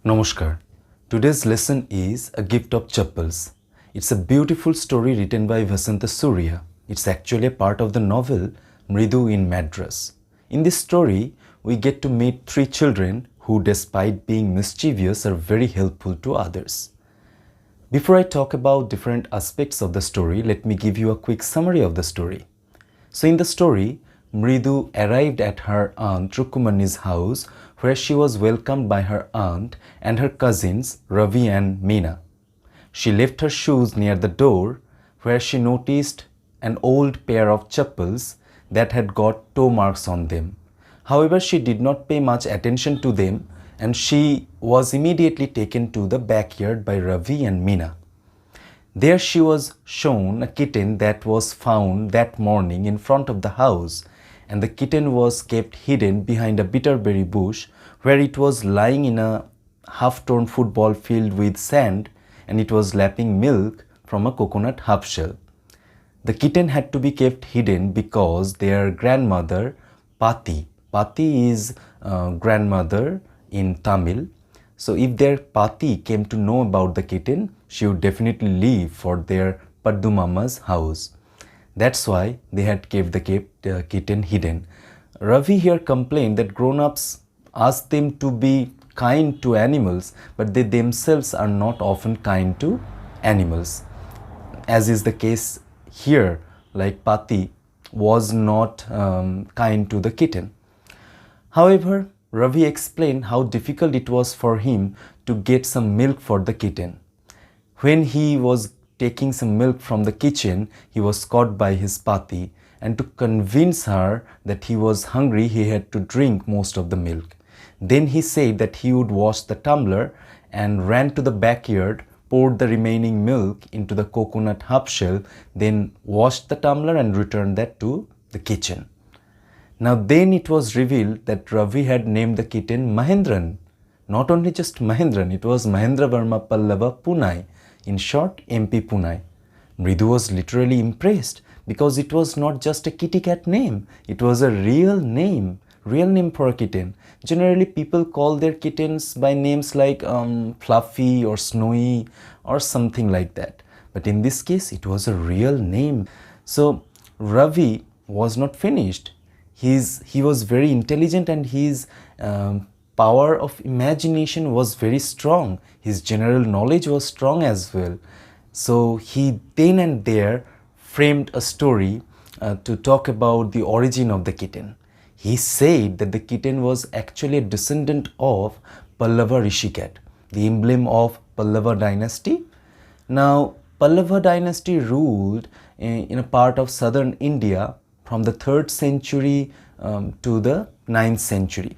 Namaskar. Today's lesson is A Gift of Chappals. It's a beautiful story written by Vasanta Surya. It's actually a part of the novel Mridu in Madras. In this story, we get to meet three children who, despite being mischievous, are very helpful to others. Before I talk about different aspects of the story, let me give you a quick summary of the story. So in the story, Mridu arrived at her aunt Rukumani's house, where she was welcomed by her aunt and her cousins Ravi and Meena. She left her shoes near the door, where she noticed an old pair of chappals that had got toe marks on them. However, she did not pay much attention to them, and she was immediately taken to the backyard by Ravi and Meena. There she was shown a kitten that was found that morning in front of the house, and the kitten was kept hidden behind a bitterberry bush, where it was lying in a half-torn football filled with sand, and it was lapping milk from a coconut half shell. The kitten had to be kept hidden because their grandmother, Pati is grandmother in Tamil. So if their Pati came to know about the kitten, she would definitely leave for their Paddu Mama's house. That's why they had kept the kitten hidden. Ravi here complained that grown-ups ask them to be kind to animals, but they themselves are not often kind to animals. As is the case here, like Pati was not kind to the kitten. However, Ravi explained how difficult it was for him to get some milk for the kitten. When he was taking some milk from the kitchen, he was caught by his Pati, and to convince her that he was hungry, he had to drink most of the milk. Then he said that he would wash the tumbler and ran to the backyard, poured the remaining milk into the coconut half shell, then washed the tumbler and returned that to the kitchen. Now then it was revealed that Ravi had named the kitten Mahendran. Not only just Mahendran, it was Mahendra Verma Pallava Punai, in short MP Punai. Mridu was literally impressed because it was not just a kitty cat name, it was a real name for a kitten. Generally people call their kittens by names like Fluffy or Snowy or something like that. But in this case it was a real name. So Ravi was not finished. He was very intelligent, and his power of imagination was very strong. His general knowledge was strong as well. So he then and there framed a story to talk about the origin of the kitten. He said that the kitten was actually a descendant of Pallava Rishi cat, the emblem of Pallava dynasty. Now, Pallava dynasty ruled in a part of southern India from the 3rd century to the 9th century.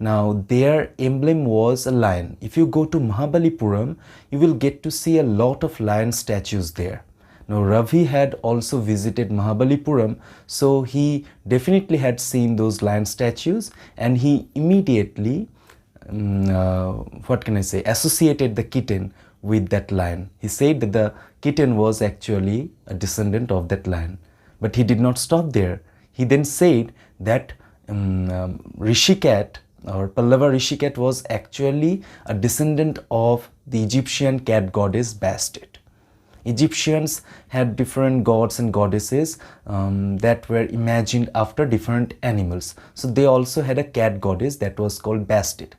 Now their emblem was a lion. If you go to Mahabalipuram, you will get to see a lot of lion statues there. Now Ravi had also visited Mahabalipuram, so he definitely had seen those lion statues, and he immediately, associated the kitten with that lion. He said that the kitten was actually a descendant of that lion. But he did not stop there. He then said that Rishi cat or Pallava Rishi cat was actually a descendant of the Egyptian cat goddess Bastet. Egyptians had different gods and goddesses that were imagined after different animals. So they also had a cat goddess that was called Bastet.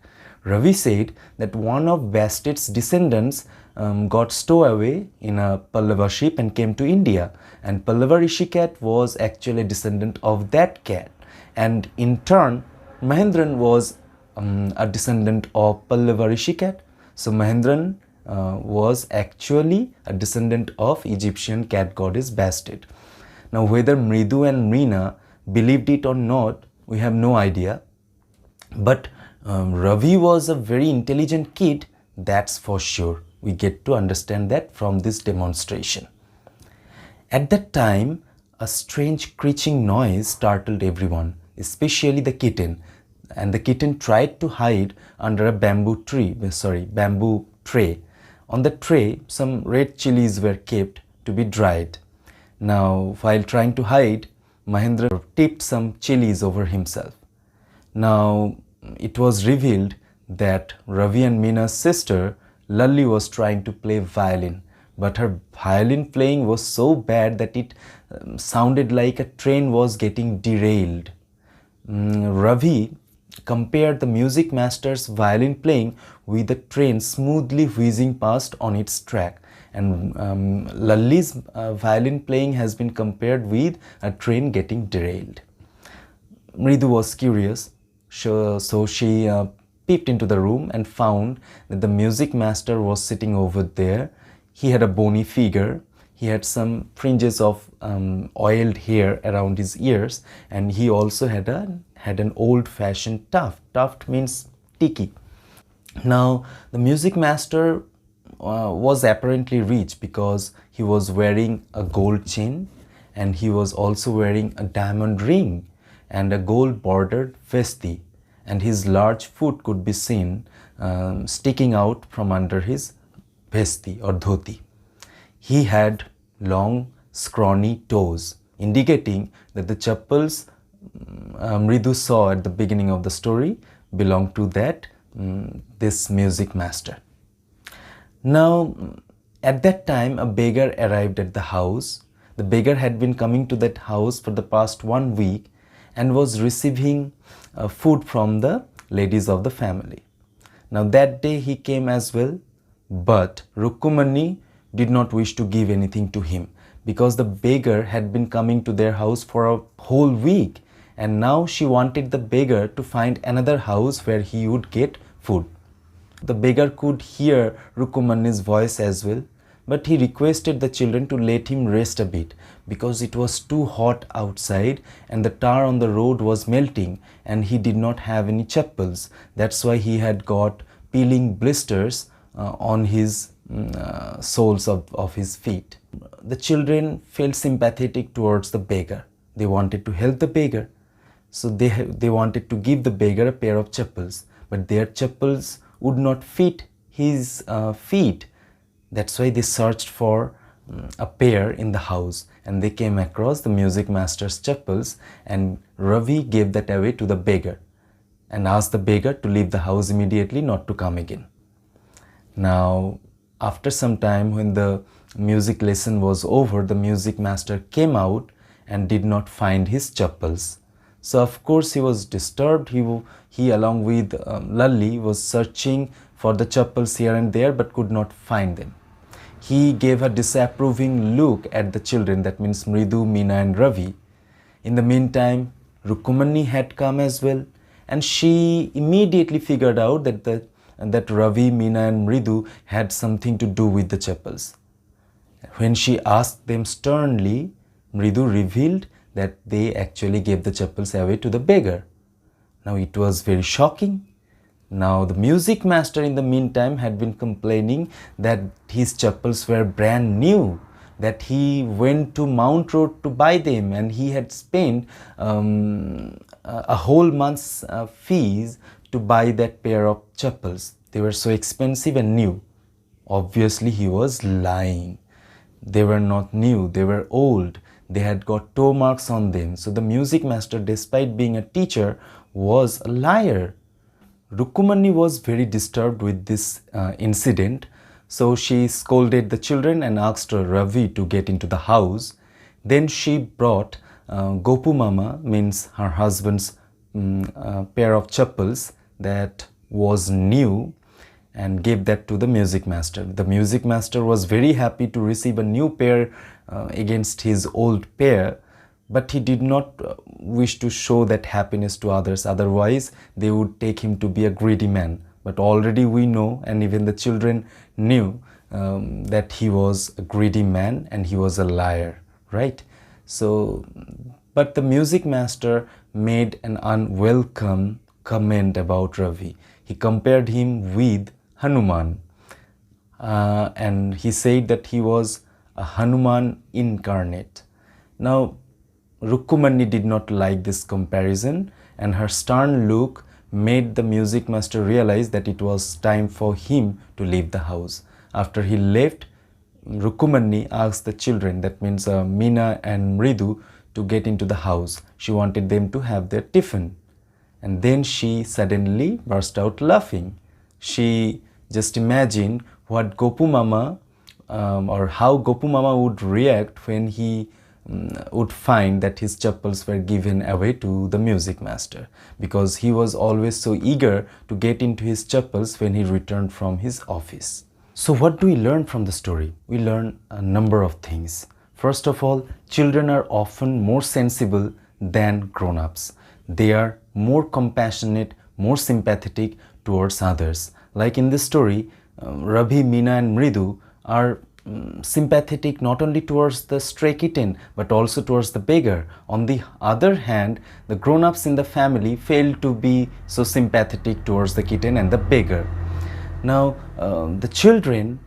Ravi said that one of Bastet's descendants got stowaway in a Pallava ship and came to India, and Pallava Rishi cat was actually a descendant of that cat, and in turn Mahendran was a descendant of Pallava Rishi cat. So Mahendran was actually a descendant of Egyptian cat goddess Bastet. Now whether Mridu and Meena believed it or not, we have no idea, but Ravi was a very intelligent kid, that's for sure. We get to understand that from this demonstration. At that time, a strange screeching noise startled everyone, especially the kitten, and the kitten tried to hide under a bamboo tray. On the tray, some red chilies were kept to be dried. Now, while trying to hide, Mahendra tipped some chilies over himself. Now, it was revealed that Ravi and Mina's sister Lalli was trying to play violin, but her violin playing was so bad that it sounded like a train was getting derailed. Ravi compared the music master's violin playing with a train smoothly whizzing past on its track, and Lalli's violin playing has been compared with a train getting derailed. Mridu was curious, so she peeped into the room and found that the music master was sitting over there. He had a bony figure, he had some fringes of oiled hair around his ears, and he also had an old-fashioned tuft. Tuft means tiki. Now, the music master was apparently rich because he was wearing a gold chain, and he was also wearing a diamond ring and a gold bordered vesti, and his large foot could be seen sticking out from under his vesti or dhoti. He had long scrawny toes, indicating that the chappals Mridu saw at the beginning of the story belonged to this music master. Now, at that time, a beggar arrived at the house. The beggar had been coming to that house for the past 1 week and was receiving food from the ladies of the family. Now, that day he came as well, but Rukkumani did not wish to give anything to him because the beggar had been coming to their house for a whole week, and now she wanted the beggar to find another house where he would get food. The beggar could hear Rukkumani's voice as well, but he requested the children to let him rest a bit because it was too hot outside and the tar on the road was melting and he did not have any chappals. That's why he had got peeling blisters on his soles of his feet. The children felt sympathetic towards the beggar. They wanted to help the beggar. So they wanted to give the beggar a pair of chappals, but their chappals would not fit his feet. That's why they searched for a pair in the house, and they came across the music master's chappals, and Ravi gave that away to the beggar and asked the beggar to leave the house immediately, not to come again. Now, after some time, when the music lesson was over, the music master came out and did not find his chappals. So of course he was disturbed. He along with Lalli was searching for the chappals here and there but could not find them. He gave a disapproving look at the children, that means Mridu, Meena and Ravi. In the meantime, Rukkumani had come as well, and she immediately figured out that Ravi, Meena and Mridu had something to do with the chappals. When she asked them sternly, Mridu revealed that they actually gave the chappals away to the beggar. Now it was very shocking. Now the music master in the meantime had been complaining that his chappals were brand new, that he went to Mount Road to buy them and he had spent a whole month's fees to buy that pair of chappals. They were so expensive and new. Obviously he was lying. They were not new, they were old. They had got toe marks on them. So the music master, despite being a teacher, was a liar. Rukkumani was very disturbed with this incident. So she scolded the children and asked Ravi to get into the house. Then she brought Gopu Mama, means her husband's pair of chappals that was new, and gave that to the music master. The music master was very happy to receive a new pair against his old pair, but he did not wish to show that happiness to others, otherwise they would take him to be a greedy man. But already we know, and even the children knew, that he was a greedy man and he was a liar, right? So, but the music master made an unwelcome comment about Ravi. He compared him with Hanuman, and he said that he was a Hanuman incarnate. Now, Rukkumani did not like this comparison, and her stern look made the music master realize that it was time for him to leave the house. After he left, Rukkumani asked the children, that means Meena and Mridu, to get into the house. She wanted them to have their tiffin. and then she suddenly burst out laughing. She just imagined what Gopu Mama or how Gopu Mama would react when he would find that his chappals were given away to the music master, because he was always so eager to get into his chappals when he returned from his office. So what do we learn from the story? We learn a number of things. First of all, children are often more sensible than grown-ups. They are more compassionate, more sympathetic towards others. Like in this story, Ravi, Meena and Mridu are sympathetic not only towards the stray kitten but also towards the beggar. On the other hand, the grown-ups in the family fail to be so sympathetic towards the kitten and the beggar. Now, the children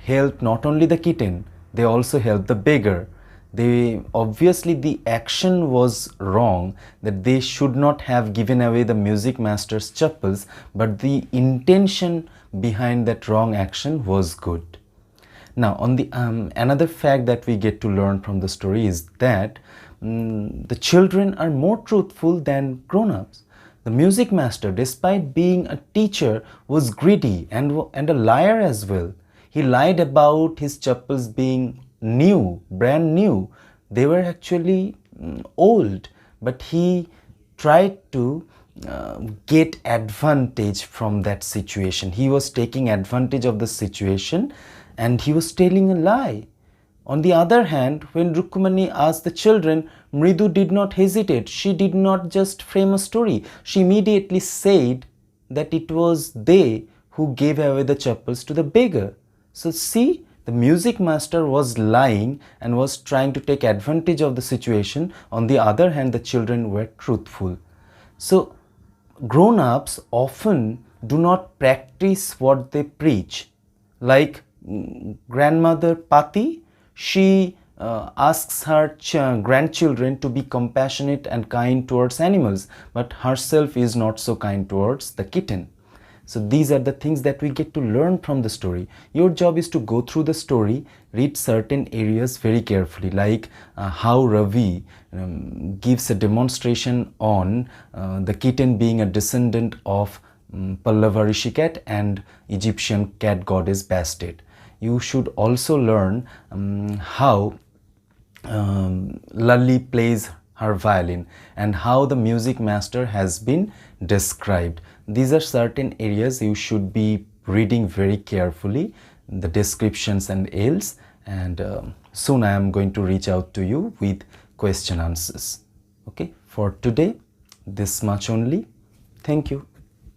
help not only the kitten, they also help the beggar. Obviously the action was wrong, that they should not have given away the music master's chappals, but the intention behind that wrong action was good. Now, on the another fact that we get to learn from the story is that the children are more truthful than grown-ups. The music master, despite being a teacher, was greedy and a liar as well. He lied about his chappals being new, brand new. They were actually old, but he tried to get advantage from that situation. He was taking advantage of the situation and he was telling a lie. On the other hand, when Rukmani asked the children, Mridu did not hesitate. She did not just frame a story. She immediately said that it was they who gave away the chappals to the beggar. So see, the music master was lying and was trying to take advantage of the situation. On the other hand, the children were truthful. So grown-ups often do not practice what they preach. Like grandmother Pati, she asks her grandchildren to be compassionate and kind towards animals, but herself is not so kind towards the kitten. So these are the things that we get to learn from the story. Your job is to go through the story, read certain areas very carefully, like how Ravi gives a demonstration on the kitten being a descendant of Pallava Rishi cat and Egyptian cat goddess Bastet. You should also learn how Lalli plays her violin and how the music master has been described. These are certain areas you should be reading very carefully, the descriptions and else, and soon I am going to reach out to you with question answers. Okay, for today, this much only. Thank you.